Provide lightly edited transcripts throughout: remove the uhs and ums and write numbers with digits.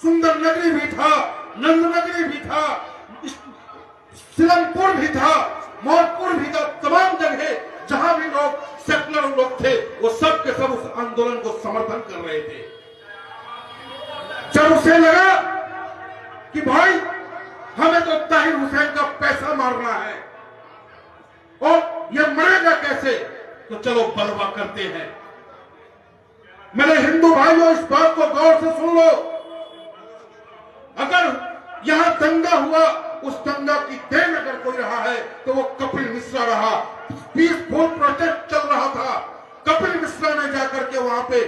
सुंदर नगरी भी था, नंद नगरी भी था, सिलमपुर भी था, मौतपुर भी था। तमाम जगह जहां भी लोग सेकुलर लोग थे वो सब के सब उस आंदोलन को समर्थन कर रहे थे। जब उसे लगा कि भाई हमें तो ताहिर हुसैन का पैसा मारना है और ये मरेगा कैसे, तो चलो बलवा करते हैं। मेरे हिंदू भाइयों, इस बात को गौर से सुन लो। अगर यहां दंगा हुआ, उस दंगा की देन अगर कोई रहा है तो वो कपिल मिश्रा रहा। पीसफुल प्रोटेस्ट चल रहा था, कपिल मिश्रा ने जाकर के वहां पे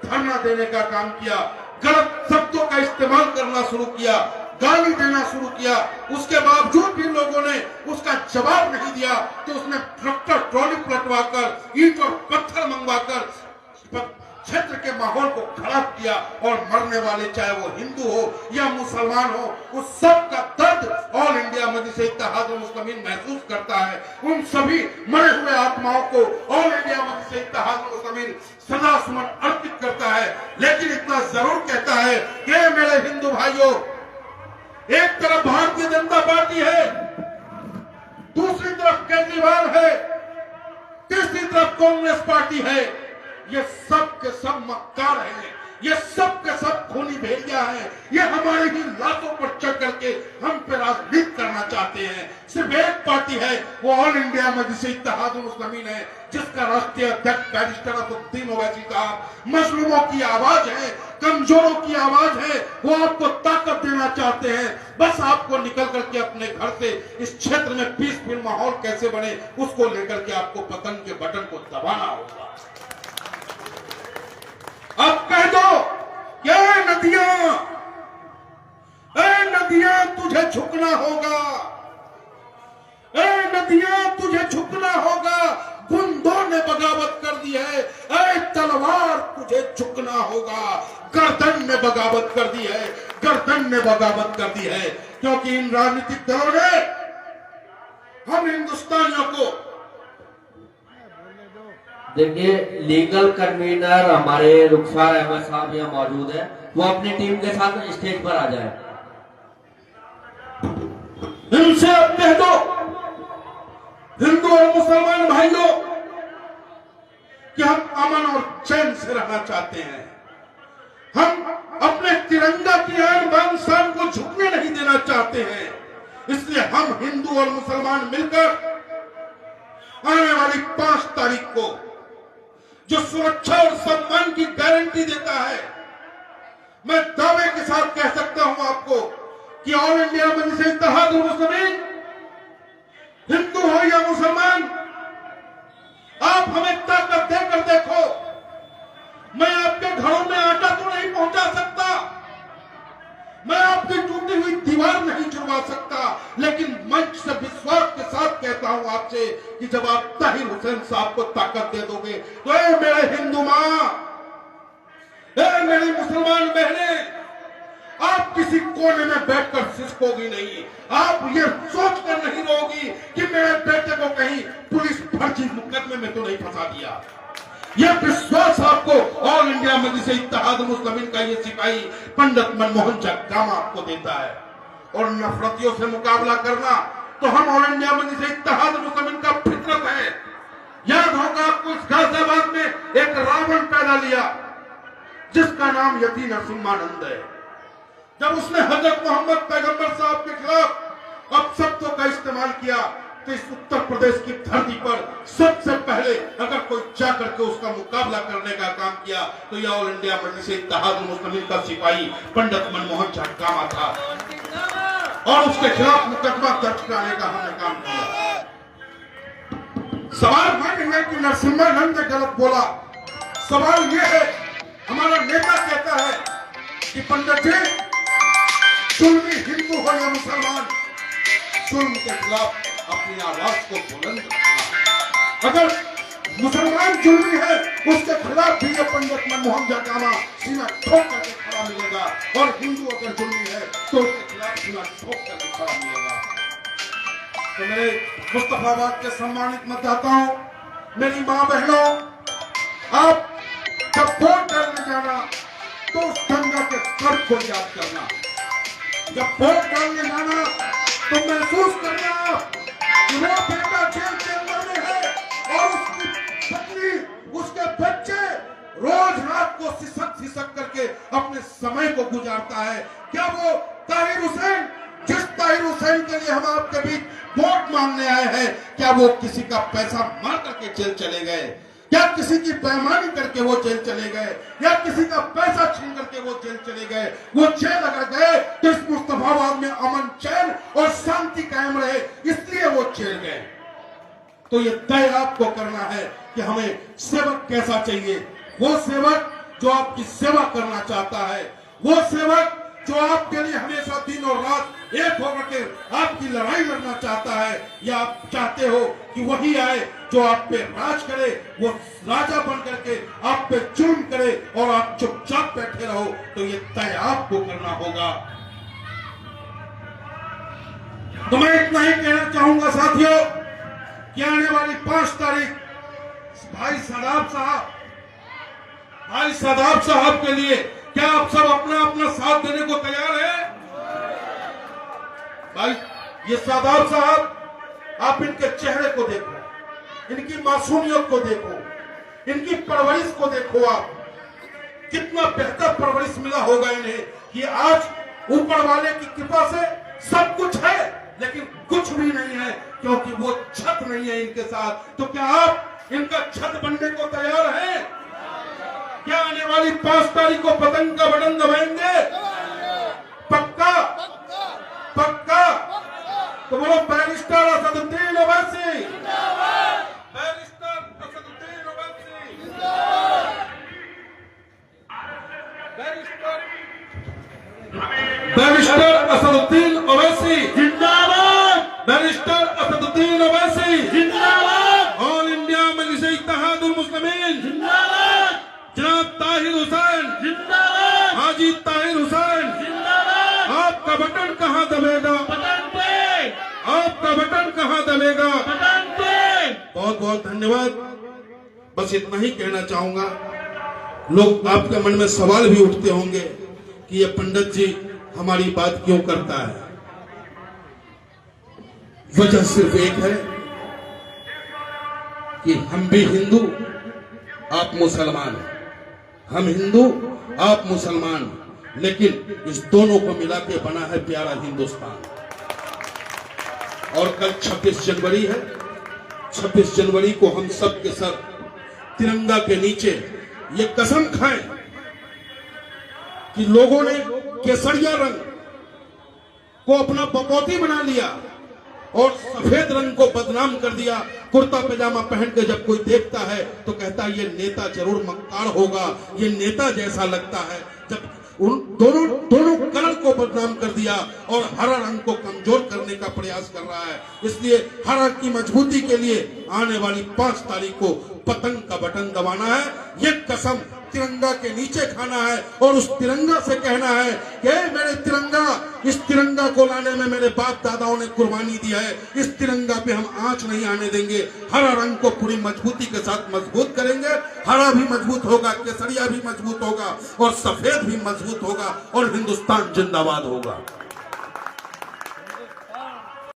धरना देने का काम किया, गलत शब्दों का इस्तेमाल करना शुरू किया, गाली देना शुरू किया। उसके बावजूद भी लोगों ने उसका जवाब नहीं दिया तो उसने ट्रैक्टर ट्रॉली पलटवाकर ईंट और पत्थर मंगवाकर क्षेत्र के माहौल को खराब किया और मरने वाले चाहे वो हिंदू हो या मुसलमान हो, उस सब का दर्द ऑल इंडिया मजलिस-ए-इत्तेहादुल मुस्लिमीन महसूस करता है। उन सभी मरे हुए आत्माओं को ऑल इंडिया मजलिस-ए-इत्तेहादुल मुस्लिमीन सदा सुमन अर्पित करता है। लेकिन इतना जरूर कहता है कि मेरे हिंदू भाइयों, एक तरफ भारतीय जनता पार्टी है, दूसरी तरफ केजरीवाल है, तीसरी तरफ कांग्रेस पार्टी है। ये सब के सब मक्कार हैं, ये सब के सब खूनी भेड़िया हैं। ये हमारी ही लातों पर चढ़ करके हम पे राजनीति करना चाहते हैं। सिर्फ एक पार्टी है, वो ऑल इंडिया मजलिस-ए-इत्तेहादुल मुस्लिमीन है, जिसका राष्ट्रीय अध्यक्ष बैरिस्टर असदुद्दीन ओवैसी साहब मजलूमों की आवाज है, कमजोरों की आवाज है। वो आपको ताकत देना चाहते हैं। बस आपको निकल करके अपने घर से इस क्षेत्र में पीसफुल माहौल कैसे बने, उसको लेकर के आपको पतंग के बटन को दबाना होगा। अब कह दो, क्या नदियां तुझे झुकना होगा, नदियां तुझे झुकना होगा। गुंदों ने बगावत कर दी है, तलवार तुझे झुकना होगा। गर्दन ने बगावत कर दी है, गर्दन ने बगावत कर दी है। क्योंकि इन राजनीतिक दलों ने हम हिंदुस्तानियों को, देखिए लीगल कन्वीनर हमारे रुखसार अहमद साहब यहाँ मौजूद है, वो अपनी टीम के साथ स्टेज पर आ जाए। इनसे अब कह दो हिंदू और मुसलमान भाइयों कि हम अमन और चैन से रहना चाहते हैं। हम अपने तिरंगा की आन बान शान को झुकने नहीं देना चाहते हैं। इसलिए हम हिंदू और मुसलमान मिलकर आने वाली 5 तारीख को जो सुरक्षा और सम्मान की गारंटी देता है, मैं दावे के साथ कह सकता हूं आपको कि ऑल इंडिया मजलिस-ए-इत्तेहादुल मुस्लिमीन, हिंदू हो या मुसलमान, आप हमें ताकत देकर देखो। मैं आपके घरों में आटा तो नहीं पहुंचा सकता, मैं आपकी टूटी हुई दीवार नहीं जुड़वा सकता, लेकिन मंच से विश्वास के साथ कहता हूं आपसे कि जब आप ताहिर हुसैन साहब को ताकत दे दोगे तो ए मेरे हिंदू मां, ए मेरी मुसलमान बहनें, आप किसी कोने में बैठकर सिसकोगी नहीं। आप ये सोचकर नहीं रहोगी कि मेरे बेटे को कहीं पुलिस फर्जी मुकदमे में तो नहीं फंसा दिया। यह विश्वास आपको ऑल इंडिया मजलिस-ए-इत्तेहादुल मुस्लिमीन का ये सिपाही पंडित मनमोहन जगदामा आपको देता है। और नफरतियों से मुकाबला करना तो हम ऑल इंडिया मजलिस-ए-इत्तेहादुल मुस्लिमीन का फितरत है। याद होगा आपको, इस गाजियाबाद में एक रावण पैदा लिया जिसका नाम यती नरसिम्हानंद है। जब उसने हजरत मोहम्मद पैगंबर साहब के खिलाफ अपशब्दों का इस्तेमाल किया तो इस उत्तर प्रदेश की धरती पर सबसे पहले अगर कोई जाकर के उसका मुकाबला करने का काम किया तो यह ऑल इंडिया मजलिस-ए-इत्तेहादुल मुस्लिमीन का सिपाही पंडित मनमोहन जगदामा था। और उसके खिलाफ मुकदमा दर्ज कराने का हमने काम किया। सवाल ये है कि नरसिम्हानंद ने गलत बोला। सवाल ये है, हमारा नेता कहता है कि पंडित जी, जुल्मी हिंदू हो या मुसलमान, जुल्म के खिलाफ अपनी आवाज को बुलंद रखना। अगर मुसलमान जुल्मी है उसके खिलाफ भी ये पंडित मनमोहन जगदामा सीना ठोक करके खड़ा मिलेगा, और हिंदू अगर जुल्मी है तो उसके खिलाफ सीना ठोक करके खड़ा मिलेगा। तो मेरे मुस्तफाबाद के सम्मानित मतदाताओं, मेरी मां बहनों, आप जब वोट डालने जाना तो उस दंगा के दर्द को याद करना। जब वोट डालने जाना तो महसूस करना कि वो बेटा जेल के अंदर में है और उसकी पत्नी, उसके बच्चे रोज रात को सिसक करके अपने समय को गुजारता है। क्या वो ताहिर हुसैन, जिस ताहिर हुसैन के लिए हम आपके बीच वोट मांगने आए हैं, क्या वो किसी का पैसा मार करके जेल चले गए? क्या किसी की बेईमानी करके वो जेल चले गए? या किसी का पैसा छीन करके वो जेल चले गए? वो जेल अगर गए तो इस मुस्तफाबाद में अमन, चैन और शांति कायम रहे, इसलिए वो जेल गए। तो ये तय आपको करना है कि हमें सेवक कैसा चाहिए। वो सेवक जो आपकी सेवा करना चाहता है, वो सेवक जो आपके लिए हमेशा दिन और रात एक होकर के आपकी लड़ाई लड़ना चाहता है, या आप चाहते हो कि वही आए जो आप पे राज करे, वो राजा बन करके आप पे जुल्म करे और आप चुपचाप बैठे रहो। तो ये तय आपको करना होगा। तो मैं इतना ही कहना चाहूंगा साथियों कि आने वाली 5 तारीख भाई सादाब साहब के लिए क्या आप सब अपना अपना साथ देने को तैयार हैं? भाई ये सादाब साहब, आप इनके चेहरे को देखो, इनकी मासूमियत को देखो, इनकी परवरिश को देखो। आप कितना बेहतर परवरिश मिला होगा इन्हें कि आज ऊपर वाले की कृपा से सब कुछ है, लेकिन कुछ भी नहीं है क्योंकि वो छत नहीं है इनके साथ। तो क्या आप इनका छत बनने को तैयार हैं? क्या आने वाली 5 तारीख को पतंग का बटन दबाएंगे? पक्का? पक्का? तो बोलो barrister Asaduddin Owaisi, barrister Asaduddin Owaisi, barrister Asaduddin Owaisi जिंदाबाद, बैरिस्टर असदुद्दीन ओवैसी जिंदाबाद, ऑल इंडिया मजलिस इत्तेहादुल मुस्लिमीन जिंदाबाद, जनाब ताहिर हुसैन जिंदाबाद, हाजी ताहिर हुसैन जिंदाबाद। आपका बटन कहां दबेगा? बटन पे। आपका बटन कहां दबेगा? बटन पे। बहुत बहुत धन्यवाद। बस इतना ही कहना चाहूंगा। लोग आपके मन में सवाल भी उठते होंगे कि ये पंडित जी हमारी बात क्यों करता है। वजह सिर्फ एक है कि हम भी हिंदू, आप मुसलमान हैं। हम हिंदू, आप मुसलमान, लेकिन इस दोनों को मिला के बना है प्यारा हिंदुस्तान। और कल 26 जनवरी है। 26 जनवरी को हम सब के सब तिरंगा के नीचे ये कसम खाएं कि लोगों ने केसरिया रंग को अपना बकौती बना लिया और सफेद रंग को बदनाम कर दिया। कुर्ता पैजामा पहन के जब कोई देखता है तो कहता है ये नेता जरूर मक्कार होगा, ये नेता जैसा लगता है। जब उन दोनों कलर को बदनाम कर दिया और हरा रंग को कमजोर करने का प्रयास कर रहा है। इसलिए हरा की मजबूती के लिए आने वाली 5 तारीख को पतंग का बटन दबाना है। ये कसम तिरंगा के नीचे खाना है और उस तिरंगा से कहना है कि मेरे तिरंगा, इस तिरंगा को लाने में मेरे बाप दादाओं ने कुर्बानी दी है। इस तिरंगा पे हम आंच नहीं आने देंगे। हरा रंग को पूरी मजबूती के साथ मजबूत करेंगे। हरा भी मजबूत होगा, केसरिया भी मजबूत होगा और सफेद भी मजबूत होगा और हिंदुस्तान जिंदाबाद होगा।